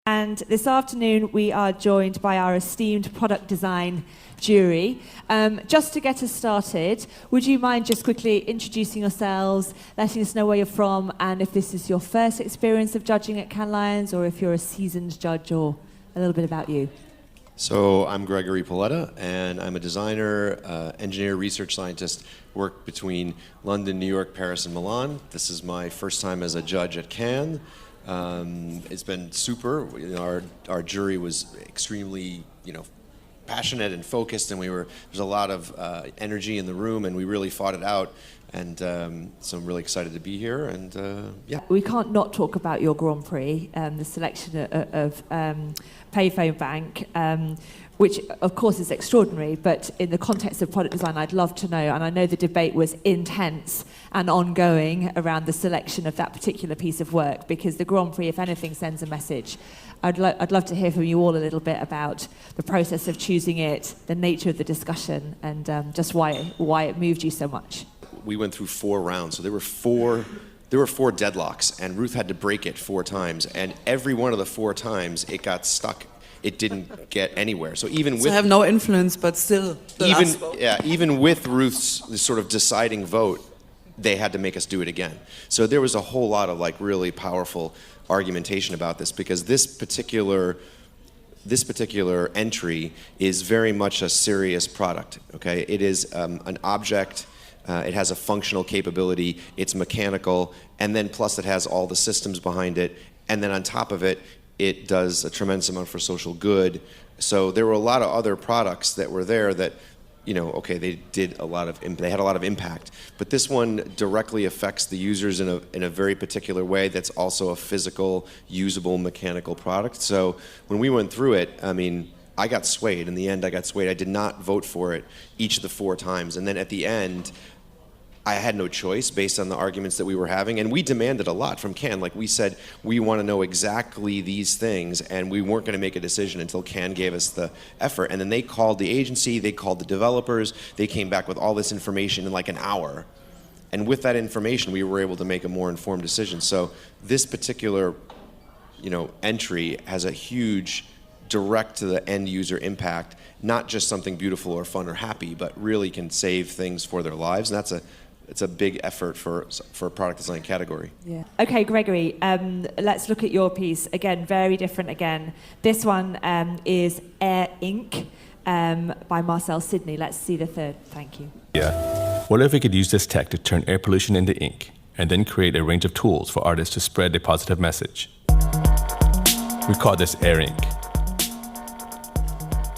And this afternoon, we are joined by our esteemed product design jury. Just to get us started, would you mind just quickly introducing yourselves, letting us know where you're from, and if this is your first experience of judging at Cannes Lions, or if you're a seasoned judge, or a little bit about you? So I'm Gregory Polletta, and I'm a designer, engineer, research scientist, work between London, New York, Paris, and Milan. This is my first time as a judge at Cannes. It's been super. You know, our jury was extremely, passionate and focused, and there's a lot of energy in the room, and we really fought it out. And so I'm really excited to be here. And yeah, we can't not talk about your Grand Prix, the selection of Payphone Bank, which of course is extraordinary, but in the context of product design, I'd love to know, and I know the debate was intense and ongoing around the selection of that particular piece of work, because the Grand Prix, if anything, sends a message. I'd love to hear from you all a little bit about the process of choosing it, the nature of the discussion, and just why it moved you so much. We went through 4 rounds, so there were four deadlocks, and Ruth had to break it 4 times, and every one of the 4 times it got stuck. It didn't get anywhere. So even with have no influence, but still. Even with Ruth's sort of deciding vote, they had to make us do it again. So there was a whole lot of really powerful argumentation about this, because this particular entry is very much a serious product. Okay, it is an object. It has a functional capability. It's mechanical, and then plus it has all the systems behind it, and then on top of it, it does a tremendous amount for social good. So there were a lot of other products that were there that, they had a lot of impact. But this one directly affects the users in a very particular way that's also a physical, usable, mechanical product. So when we went through it, I got swayed. In the end, I got swayed. I did not vote for it each of the 4 times. And then at the end, I had no choice based on the arguments that we were having, and we demanded a lot from Cannes. We said, we want to know exactly these things, and we weren't going to make a decision until Cannes gave us the effort. And then they called the agency, they called the developers, they came back with all this information in an hour. And with that information, we were able to make a more informed decision. So this particular, entry has a huge direct to the end user impact, not just something beautiful or fun or happy, but really can save things for their lives. And it's a big effort for a product design category. Yeah. Okay, Gregory, let's look at your piece. Again, very different again. This one is Air Ink by Marcel Sidney. Let's see the third. Thank you. Yeah. What if we could use this tech to turn air pollution into ink, and then create a range of tools for artists to spread a positive message? We call this Air Ink.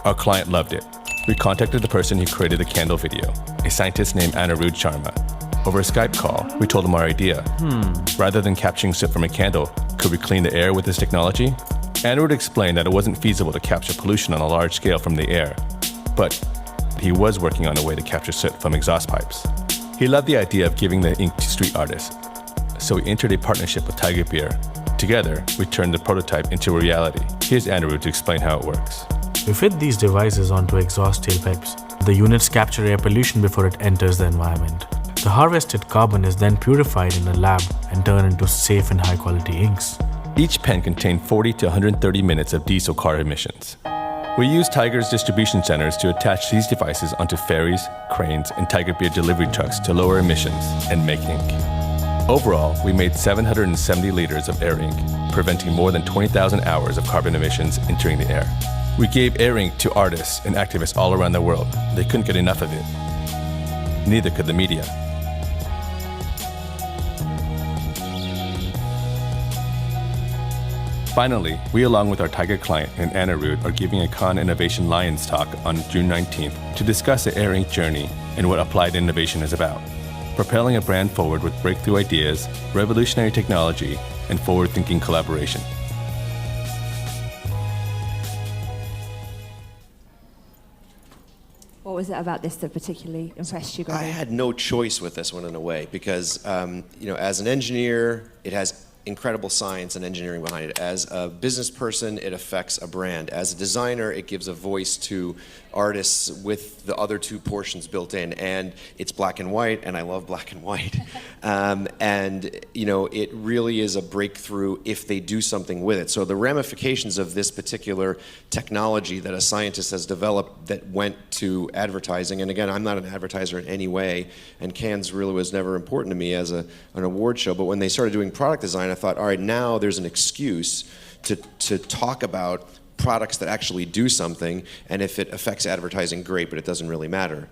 Our client loved it. We contacted the person who created the candle video, a scientist named Anirudh Sharma. Over a Skype call, we told him our idea. Rather than capturing soot from a candle, could we clean the air with this technology? Anirudh explained that it wasn't feasible to capture pollution on a large scale from the air, but he was working on a way to capture soot from exhaust pipes. He loved the idea of giving the ink to street artists, so we entered a partnership with Tiger Beer. Together, we turned the prototype into a reality. Here's Anirudh to explain how it works. We fit these devices onto exhaust tailpipes. The units capture air pollution before it enters the environment. The harvested carbon is then purified in a lab and turned into safe and high-quality inks. Each pen contained 40 to 130 minutes of diesel car emissions. We used Tiger's distribution centers to attach these devices onto ferries, cranes, and Tiger Beer delivery trucks to lower emissions and make ink. Overall, we made 770 liters of air ink, preventing more than 20,000 hours of carbon emissions entering the air. We gave air ink to artists and activists all around the world. They couldn't get enough of it. Neither could the media. Finally, we along with our Tiger client and Anirudh are giving a Cannes Innovation Lions talk on June 19th to discuss the Air Ink journey and what applied innovation is about. Propelling a brand forward with breakthrough ideas, revolutionary technology, and forward-thinking collaboration. What was it about this that particularly impressed you, Gregory? I had no choice with this one in a way because, as an engineer, it has incredible science and engineering behind it. As a business person, it affects a brand. As a designer, it gives a voice to artists with the other two portions built in. And it's black and white, and I love black and white. And it really is a breakthrough if they do something with it. So the ramifications of this particular technology that a scientist has developed that went to advertising, and again, I'm not an advertiser in any way, and Cannes really was never important to me as an award show, but when they started doing product design, I thought, all right, now there's an excuse to talk about products that actually do something, and if it affects advertising, great, but it doesn't really matter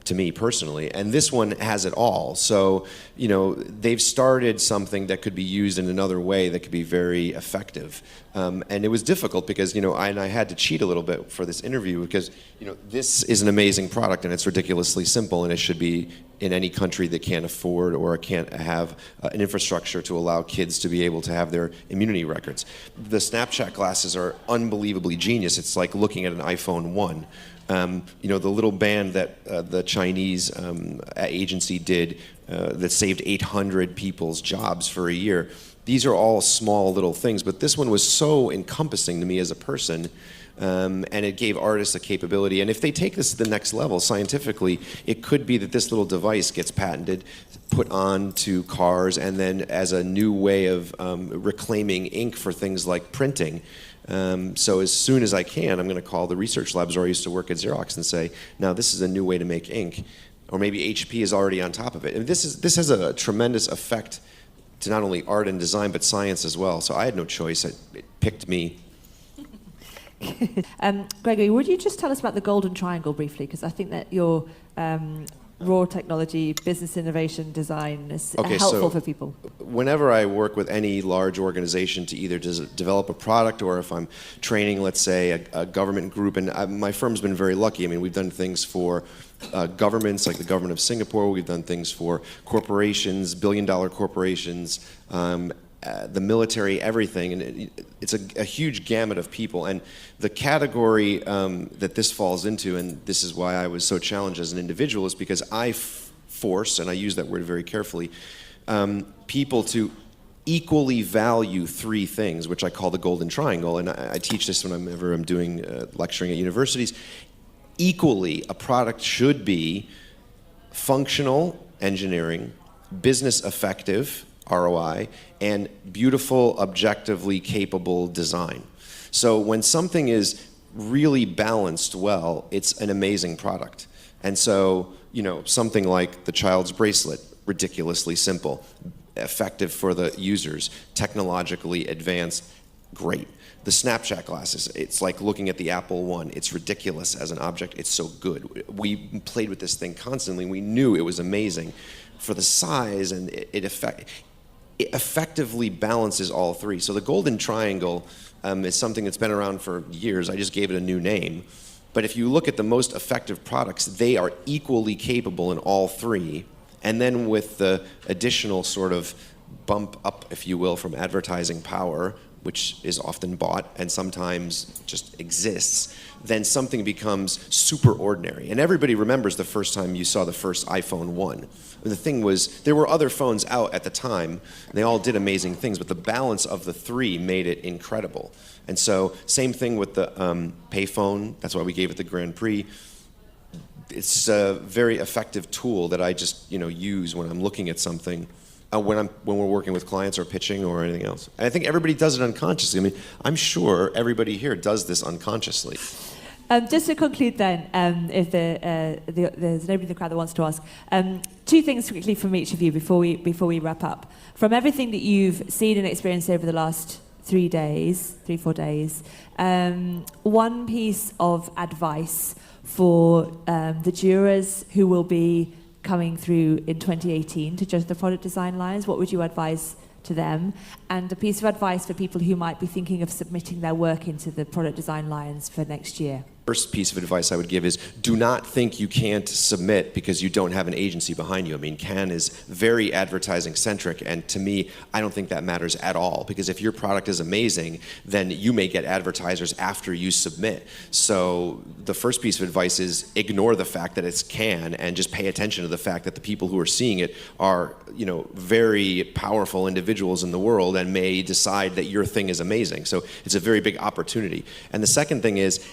to me personally. And this one has it all. So, they've started something that could be used in another way that could be very effective. And it was difficult because, I had to cheat a little bit for this interview because, this is an amazing product and it's ridiculously simple, and it should be in any country that can't afford or can't have an infrastructure to allow kids to be able to have their immunity records. The Snapchat glasses are unbelievably genius. It's like looking at an iPhone 1. The little band that the Chinese agency did that saved 800 people's jobs for a year. These are all small little things, but this one was so encompassing to me as a person. And it gave artists a capability. And if they take this to the next level scientifically, it could be that this little device gets patented, put onto cars, and then as a new way of reclaiming ink for things like printing. So as soon as I can, I'm going to call the research labs where I used to work at Xerox and say, now this is a new way to make ink. Or maybe HP is already on top of it. And this has a tremendous effect to not only art and design, but science as well. So I had no choice. It picked me. Gregory, would you just tell us about the Golden Triangle briefly? Because I think that your raw technology, business innovation, design is helpful for people. Whenever I work with any large organization to either develop a product or if I'm training, let's say, a government group, and my firm's been very lucky. I mean, we've done things for governments like the government of Singapore. We've done things for corporations, billion-dollar corporations, the military, everything, and it's a huge gamut of people. And the category that this falls into, and this is why I was so challenged as an individual, is because I force, and I use that word very carefully, people to equally value three things, which I call the Golden Triangle, and I teach this whenever I'm doing lecturing at universities. Equally, a product should be functional engineering, business effective, ROI, and beautiful, objectively capable design. So when something is really balanced well, it's an amazing product. And so, something like the child's bracelet, ridiculously simple, effective for the users, technologically advanced, great. The Snapchat glasses, it's like looking at the Apple One. It's ridiculous as an object. It's so good. We played with this thing constantly. We knew it was amazing for the size, and it effectively balances all three. So the Golden Triangle is something that's been around for years. I just gave it a new name. But if you look at the most effective products, they are equally capable in all three. And then with the additional sort of bump up, if you will, from advertising power, which is often bought and sometimes just exists, then something becomes super ordinary. And everybody remembers the first time you saw the first iPhone 1. The thing was, there were other phones out at the time, and they all did amazing things, but the balance of the three made it incredible. And so, same thing with the payphone. That's why we gave it the Grand Prix. It's a very effective tool that I just use when I'm looking at something. When we're working with clients or pitching or anything else. And I think everybody does it unconsciously. I mean, I'm sure everybody here does this unconsciously. Just to conclude then, if there's nobody in the crowd that wants to ask, two things quickly from each of you before we wrap up. From everything that you've seen and experienced over the last 4 days, one piece of advice for the jurors who will be coming through in 2018 to judge the product design lines, what would you advise to them? And a piece of advice for people who might be thinking of submitting their work into the product design lines for next year. First piece of advice I would give is do not think you can't submit because you don't have an agency behind you. I mean, Cannes is very advertising centric, and to me, I don't think that matters at all, because if your product is amazing, then you may get advertisers after you submit. So the first piece of advice is ignore the fact that it's Cannes and just pay attention to the fact that the people who are seeing it are, very powerful individuals in the world and may decide that your thing is amazing. So it's a very big opportunity. And the second thing is,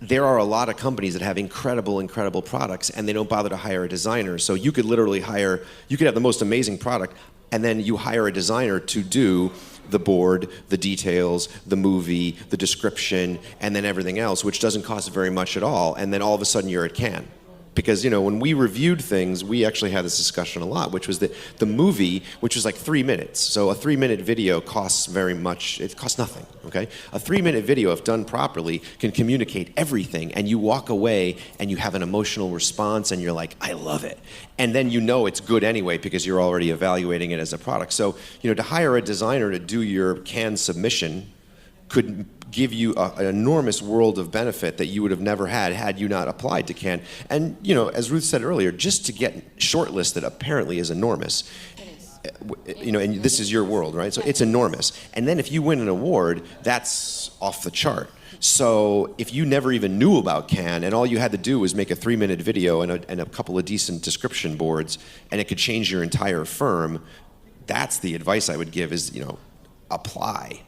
there are a lot of companies that have incredible products, and they don't bother to hire a designer. So you could literally you could have the most amazing product, and then you hire a designer to do the board, the details, the movie, the description, and then everything else, which doesn't cost very much at all. And then all of a sudden you're at Cannes. Because, when we reviewed things, we actually had this discussion a lot, which was that the movie, which was like 3 minutes, so a 3-minute video costs it costs nothing, okay? A 3-minute video, if done properly, can communicate everything, and you walk away and you have an emotional response and you're like, I love it. And then it's good anyway because you're already evaluating it as a product. So, to hire a designer to do your Cannes submission could give you an enormous world of benefit that you would have never had you not applied to Cannes. And, as Ruth said earlier, just to get shortlisted apparently is enormous. And this is your world, right? So it's enormous. And then if you win an award, that's off the chart. So if you never even knew about Cannes and all you had to do was make a 3-minute video and a couple of decent description boards, and it could change your entire firm, that's the advice I would give is, apply.